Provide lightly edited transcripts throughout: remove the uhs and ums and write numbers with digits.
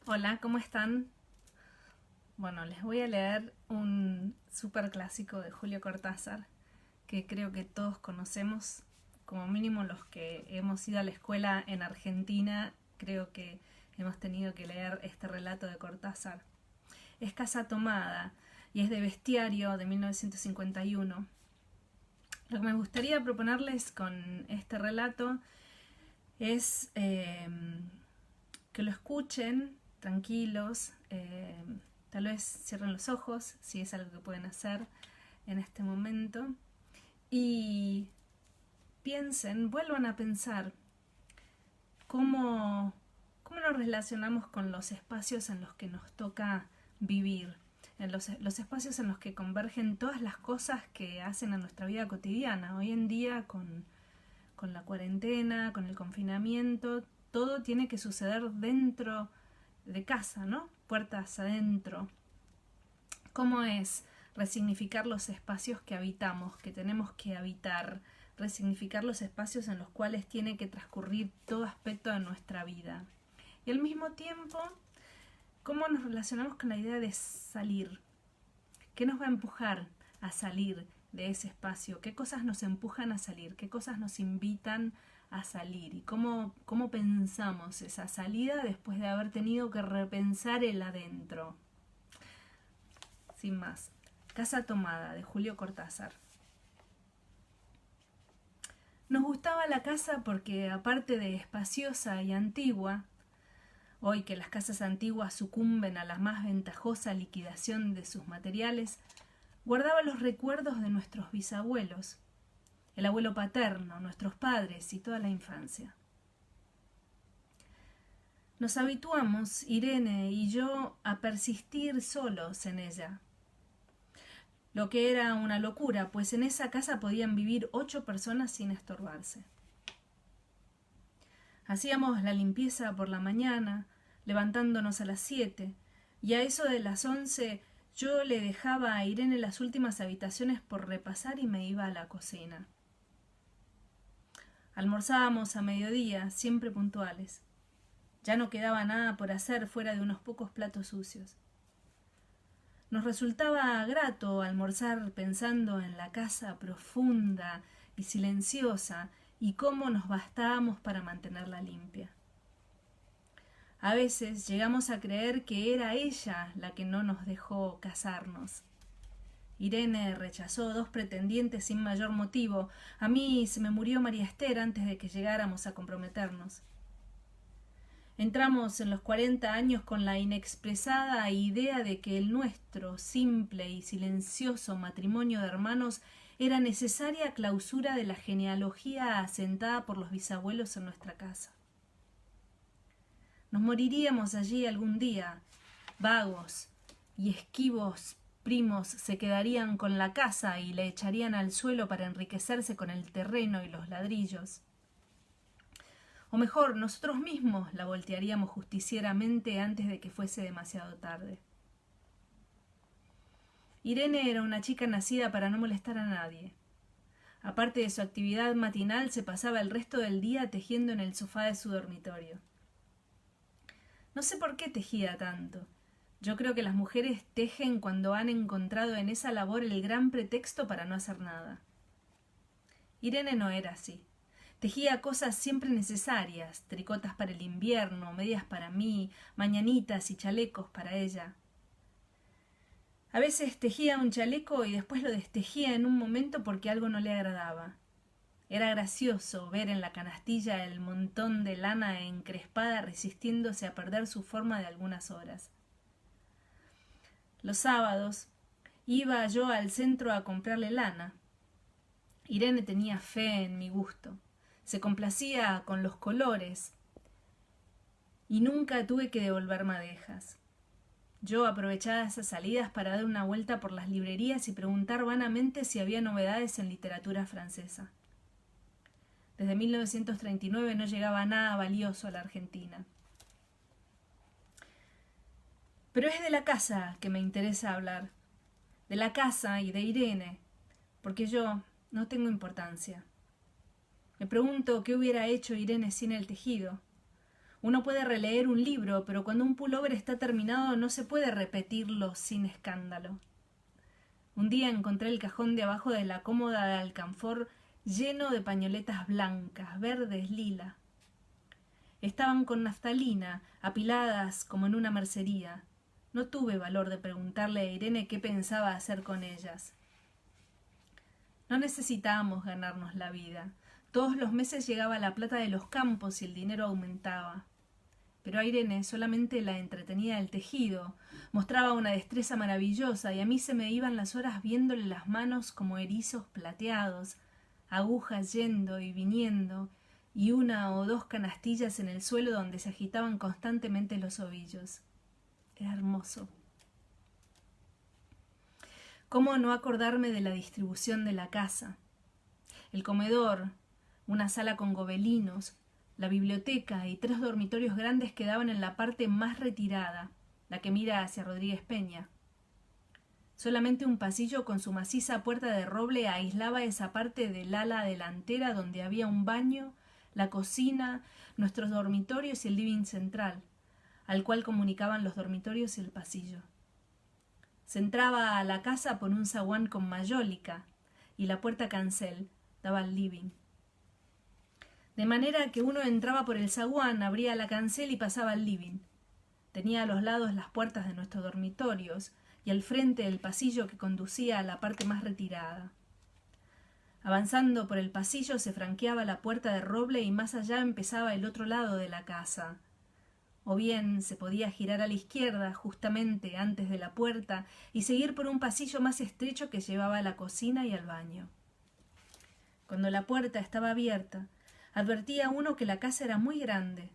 Hola, ¿cómo están? Bueno, les voy a leer un súper clásico de Julio Cortázar que creo que todos conocemos, como mínimo los que hemos ido a la escuela en Argentina, creo que hemos tenido que leer este relato de Cortázar. Es Casa Tomada y es de Bestiario de 1951. Lo que me gustaría proponerles con este relato es que lo escuchen tranquilos, tal vez cierren los ojos si es algo que pueden hacer en este momento y piensen, vuelvan a pensar cómo, cómo nos relacionamos con los espacios en los que nos toca vivir, en los espacios en los que convergen todas las cosas que hacen a nuestra vida cotidiana. Hoy en día con la cuarentena, con el confinamiento, todo tiene que suceder dentro de casa, ¿no? Puertas adentro. ¿Cómo es resignificar los espacios que habitamos, que tenemos que habitar? Resignificar los espacios en los cuales tiene que transcurrir todo aspecto de nuestra vida. Y al mismo tiempo, ¿cómo nos relacionamos con la idea de salir? ¿Qué nos va a empujar a salir de ese espacio? ¿Qué cosas nos empujan a salir? ¿Qué cosas nos invitan a salir? ¿Y cómo pensamos esa salida después de haber tenido que repensar el adentro? Sin más. Casa Tomada, de Julio Cortázar. Nos gustaba la casa porque, aparte de espaciosa y antigua, hoy que las casas antiguas sucumben a la más ventajosa liquidación de sus materiales, guardaba los recuerdos de nuestros bisabuelos, el abuelo paterno, nuestros padres y toda la infancia. Nos habituamos, Irene y yo, a persistir solos en ella, lo que era una locura, pues en esa casa podían vivir 8 personas sin estorbarse. Hacíamos la limpieza por la mañana, levantándonos a las 7, y a eso de las 11 yo le dejaba a Irene las últimas habitaciones por repasar y me iba a la cocina. Almorzábamos a mediodía, siempre puntuales. Ya no quedaba nada por hacer fuera de unos pocos platos sucios. Nos resultaba grato almorzar pensando en la casa profunda y silenciosa y cómo nos bastábamos para mantenerla limpia. A veces llegamos a creer que era ella la que no nos dejó casarnos. Irene rechazó 2 pretendientes sin mayor motivo. A mí se me murió María Esther antes de que llegáramos a comprometernos. Entramos en los 40 años con la inexpresada idea de que el nuestro simple y silencioso matrimonio de hermanos era necesaria clausura de la genealogía asentada por los bisabuelos en nuestra casa. Nos moriríamos allí algún día. Vagos y esquivos primos se quedarían con la casa y le echarían al suelo para enriquecerse con el terreno y los ladrillos. O mejor, nosotros mismos la voltearíamos justicieramente antes de que fuese demasiado tarde. Irene era una chica nacida para no molestar a nadie. Aparte de su actividad matinal, se pasaba el resto del día tejiendo en el sofá de su dormitorio. No sé por qué tejía tanto. Yo creo que las mujeres tejen cuando han encontrado en esa labor el gran pretexto para no hacer nada. Irene no era así. Tejía cosas siempre necesarias, tricotas para el invierno, medias para mí, mañanitas y chalecos para ella. A veces tejía un chaleco y después lo destejía en un momento porque algo no le agradaba. Era gracioso ver en la canastilla el montón de lana encrespada resistiéndose a perder su forma de algunas horas. Los sábados iba yo al centro a comprarle lana. Irene tenía fe en mi gusto. Se complacía con los colores y nunca tuve que devolver madejas. Yo aprovechaba esas salidas para dar una vuelta por las librerías y preguntar vanamente si había novedades en literatura francesa. Desde 1939 no llegaba nada valioso a la Argentina. Pero es de la casa que me interesa hablar, de la casa y de Irene, porque yo no tengo importancia. Me pregunto qué hubiera hecho Irene sin el tejido, Uno puede releer un libro, pero cuando un pullover está terminado no se puede repetirlo sin escándalo. Un día encontré el cajón de abajo de la cómoda de alcanfor lleno de pañoletas blancas, verdes, lila. Estaban con naftalina, apiladas como en una mercería. No tuve valor de preguntarle a Irene qué pensaba hacer con ellas. No necesitábamos ganarnos la vida. Todos los meses llegaba la plata de los campos y el dinero aumentaba. Pero a Irene solamente la entretenía el tejido, mostraba una destreza maravillosa y a mí se me iban las horas viéndole las manos como erizos plateados, agujas yendo y viniendo, y una o dos canastillas en el suelo donde se agitaban constantemente los ovillos. Era hermoso. ¿Cómo no acordarme de la distribución de la casa? El comedor, una sala con gobelinos, la biblioteca y 3 dormitorios grandes quedaban en la parte más retirada, la que mira hacia Rodríguez Peña. Solamente un pasillo con su maciza puerta de roble aislaba esa parte del ala delantera donde había un baño, la cocina, nuestros dormitorios y el living central, al cual comunicaban los dormitorios y el pasillo. Se entraba a la casa por un zaguán con mayólica y la puerta cancel daba al living. De manera que uno entraba por el zaguán, abría la cancel y pasaba al living. Tenía a los lados las puertas de nuestros dormitorios y al frente el pasillo que conducía a la parte más retirada. Avanzando por el pasillo se franqueaba la puerta de roble y más allá empezaba el otro lado de la casa. O bien se podía girar a la izquierda, justamente antes de la puerta, y seguir por un pasillo más estrecho que llevaba a la cocina y al baño. Cuando la puerta estaba abierta, advertía uno que la casa era muy grande.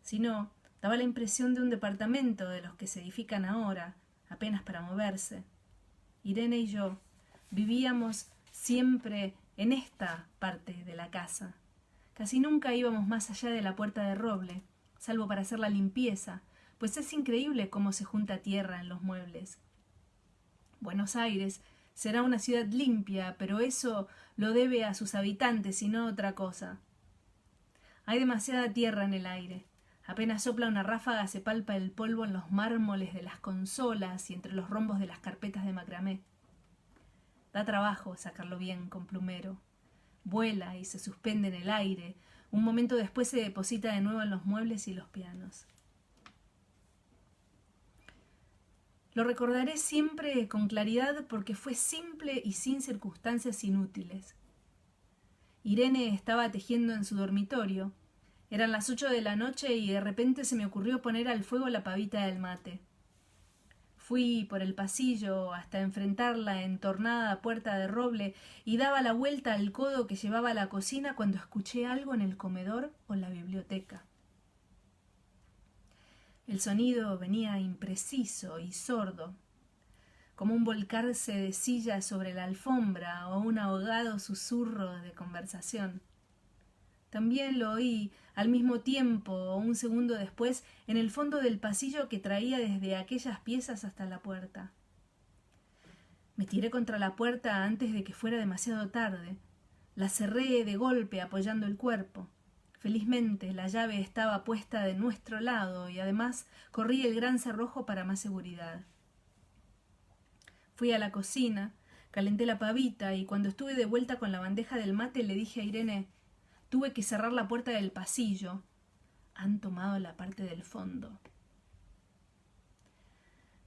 Si no, daba la impresión de un departamento de los que se edifican ahora, apenas para moverse. Irene y yo vivíamos siempre en esta parte de la casa. Casi nunca íbamos más allá de la puerta de roble, salvo para hacer la limpieza, pues es increíble cómo se junta tierra en los muebles. Buenos Aires será una ciudad limpia, pero eso lo debe a sus habitantes y no otra cosa. Hay demasiada tierra en el aire. Apenas sopla una ráfaga se palpa el polvo en los mármoles de las consolas y entre los rombos de las carpetas de macramé. Da trabajo sacarlo bien con plumero. Vuela y se suspende en el aire. Un momento después se deposita de nuevo en los muebles y los pianos. Lo recordaré siempre con claridad porque fue simple y sin circunstancias inútiles. Irene estaba tejiendo en su dormitorio. Eran las 8 de la noche y de repente se me ocurrió poner al fuego la pavita del mate. Fui por el pasillo hasta enfrentar la entornada puerta de roble y daba la vuelta al codo que llevaba a la cocina cuando escuché algo en el comedor o la biblioteca. El sonido venía impreciso y sordo, como un volcarse de sillas sobre la alfombra o un ahogado susurro de conversación. También lo oí al mismo tiempo o un segundo después en el fondo del pasillo que traía desde aquellas piezas hasta la puerta. Me tiré contra la puerta antes de que fuera demasiado tarde. La cerré de golpe apoyando el cuerpo. Felizmente la llave estaba puesta de nuestro lado y además corrí el gran cerrojo para más seguridad. Fui a la cocina, calenté la pavita y cuando estuve de vuelta con la bandeja del mate le dije a Irene: tuve que cerrar la puerta del pasillo. Han tomado la parte del fondo.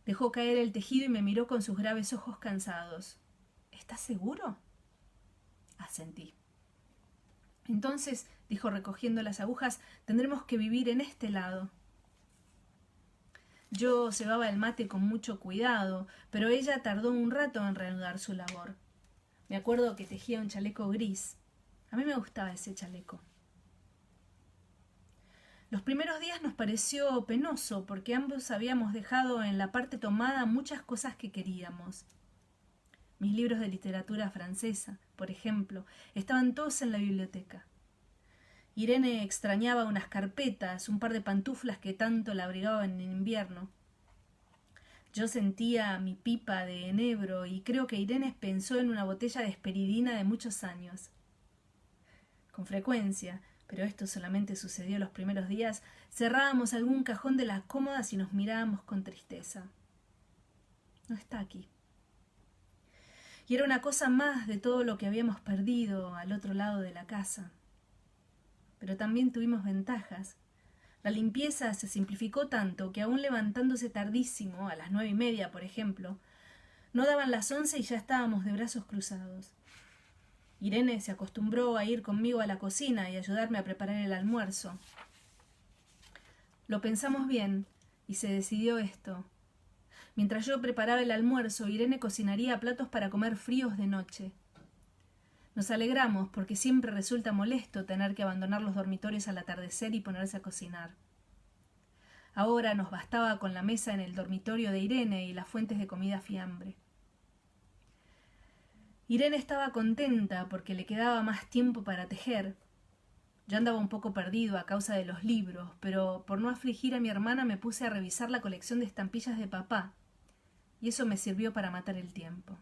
Dejó caer el tejido y me miró con sus graves ojos cansados. ¿Estás seguro? Asentí. Entonces, dijo recogiendo las agujas, tendremos que vivir en este lado. Yo cebaba el mate con mucho cuidado, pero ella tardó un rato en reanudar su labor. Me acuerdo que tejía un chaleco gris. A mí me gustaba ese chaleco. Los primeros días nos pareció penoso porque ambos habíamos dejado en la parte tomada muchas cosas que queríamos. Mis libros de literatura francesa, por ejemplo, estaban todos en la biblioteca. Irene extrañaba unas carpetas, un par de pantuflas que tanto la abrigaban en invierno. Yo sentía mi pipa de enebro y creo que Irene pensó en una botella de esperidina de muchos años. Con frecuencia pero esto solamente sucedió los primeros días, cerrábamos algún cajón de las cómodas y nos mirábamos con tristeza. No está aquí. Y era una cosa más de todo lo que habíamos perdido al otro lado de la casa. Pero también tuvimos ventajas. La limpieza se simplificó tanto que aún levantándose tardísimo, a las 9:30, por ejemplo, no daban las 11 y ya estábamos de brazos cruzados. Irene se acostumbró a ir conmigo a la cocina y ayudarme a preparar el almuerzo. Lo pensamos bien y se decidió esto. Mientras yo preparaba el almuerzo, Irene cocinaría platos para comer fríos de noche. Nos alegramos porque siempre resulta molesto tener que abandonar los dormitorios al atardecer y ponerse a cocinar. Ahora nos bastaba con la mesa en el dormitorio de Irene y las fuentes de comida fiambre. Irene estaba contenta porque le quedaba más tiempo para tejer. Yo andaba un poco perdido a causa de los libros, pero por no afligir a mi hermana me puse a revisar la colección de estampillas de papá, y eso me sirvió para matar el tiempo.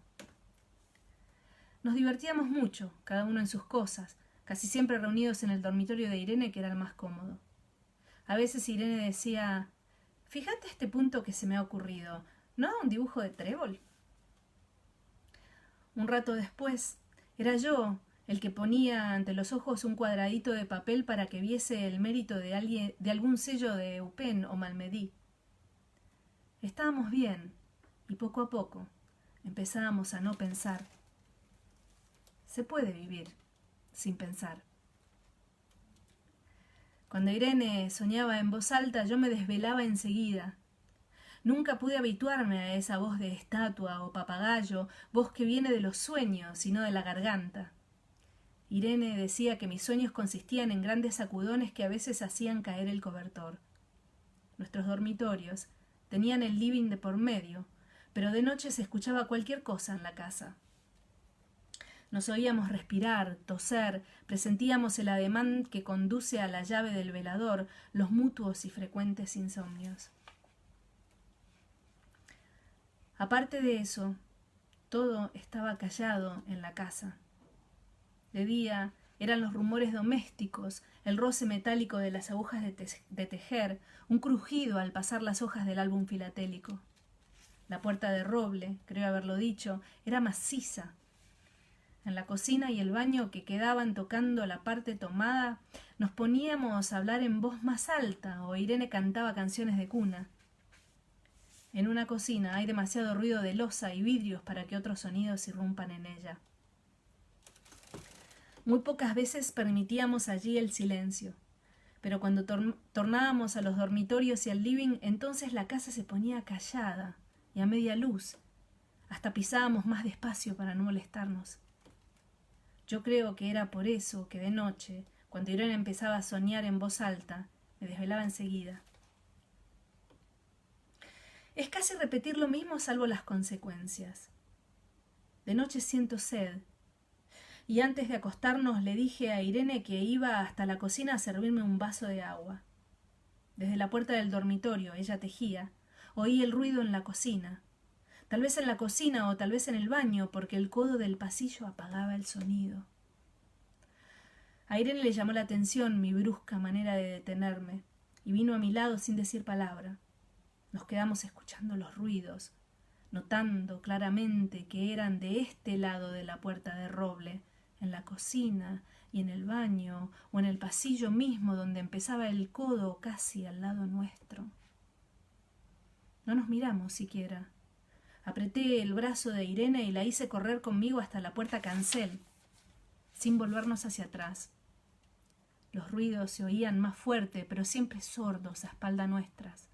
Nos divertíamos mucho, cada uno en sus cosas, casi siempre reunidos en el dormitorio de Irene, que era el más cómodo. A veces Irene decía: «Fíjate este punto que se me ha ocurrido, ¿no? Un dibujo de trébol». Un rato después, era yo el que ponía ante los ojos un cuadradito de papel para que viese el mérito de algún sello de Eupen o Malmedy. Estábamos bien, y poco a poco empezábamos a no pensar. Se puede vivir sin pensar. Cuando Irene soñaba en voz alta, yo me desvelaba enseguida. Nunca pude habituarme a esa voz de estatua o papagayo, voz que viene de los sueños y no de la garganta. Irene decía que mis sueños consistían en grandes sacudones que a veces hacían caer el cobertor. Nuestros dormitorios tenían el living de por medio, pero de noche se escuchaba cualquier cosa en la casa. Nos oíamos respirar, toser, presentíamos el ademán que conduce a la llave del velador, los mutuos y frecuentes insomnios. Aparte de eso, todo estaba callado en la casa. De día eran los rumores domésticos, el roce metálico de las agujas de tejer, un crujido al pasar las hojas del álbum filatélico. La puerta de roble, creo haberlo dicho, era maciza. En la cocina y el baño que quedaban tocando la parte tomada, nos poníamos a hablar en voz más alta o Irene cantaba canciones de cuna. En una cocina hay demasiado ruido de loza y vidrios para que otros sonidos irrumpan en ella. Muy pocas veces permitíamos allí el silencio, pero cuando tornábamos a los dormitorios y al living, entonces la casa se ponía callada y a media luz. Hasta pisábamos más despacio para no molestarnos. Yo creo que era por eso que de noche, cuando Irene empezaba a soñar en voz alta, me desvelaba enseguida. Es casi repetir lo mismo salvo las consecuencias. De noche siento sed, y antes de acostarnos le dije a Irene que iba hasta la cocina a servirme un vaso de agua. Desde la puerta del dormitorio, ella tejía, oí el ruido en la cocina. Tal vez en la cocina o tal vez en el baño, porque el codo del pasillo apagaba el sonido. A Irene le llamó la atención mi brusca manera de detenerme, y vino a mi lado sin decir palabra. Nos quedamos escuchando los ruidos, notando claramente que eran de este lado de la puerta de roble, en la cocina y en el baño o en el pasillo mismo donde empezaba el codo casi al lado nuestro. No nos miramos siquiera. Apreté el brazo de Irene y la hice correr conmigo hasta la puerta cancel, sin volvernos hacia atrás. Los ruidos se oían más fuerte, pero siempre sordos a espalda nuestras.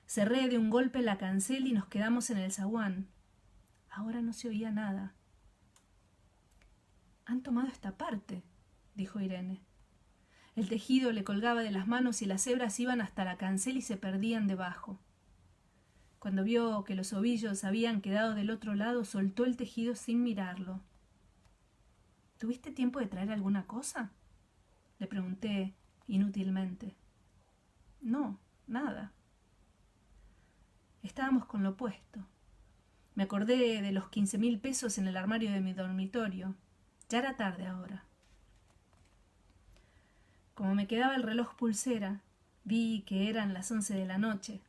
Cerré de un golpe la cancel y nos quedamos en el zaguán. Ahora no se oía nada. «Han tomado esta parte», dijo Irene. El tejido le colgaba de las manos y las hebras iban hasta la cancel y se perdían debajo. Cuando vio que los ovillos habían quedado del otro lado, soltó el tejido sin mirarlo. «¿Tuviste tiempo de traer alguna cosa?», le pregunté inútilmente. «No, nada». Estábamos con lo puesto. Me acordé de los 15.000 pesos en el armario de mi dormitorio. Ya era tarde ahora. Como me quedaba el reloj pulsera, vi que eran las 11 de la noche.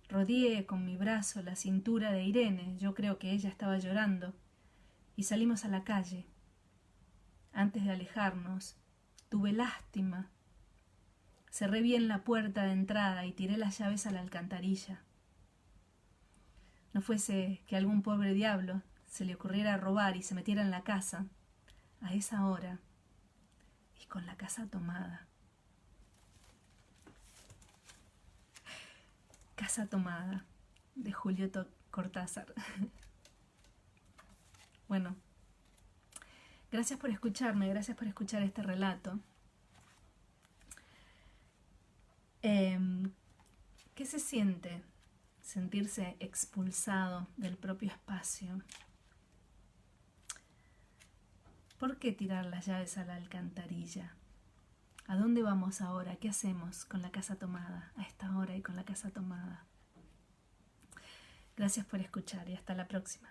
Rodeé con mi brazo la cintura de Irene, yo creo que ella estaba llorando, y salimos a la calle. Antes de alejarnos, tuve lástima. Cerré bien la puerta de entrada y tiré las llaves a la alcantarilla. No fuese que algún pobre diablo se le ocurriera robar y se metiera en la casa, a esa hora, y con la casa tomada. Casa tomada, de Julio Cortázar. Bueno, gracias por escucharme, gracias por escuchar este relato. ¿Qué se siente sentirse expulsado del propio espacio? ¿Por qué tirar las llaves a la alcantarilla? ¿A dónde vamos ahora? ¿Qué hacemos con la casa tomada a esta hora y con la casa tomada? Gracias por escuchar y hasta la próxima.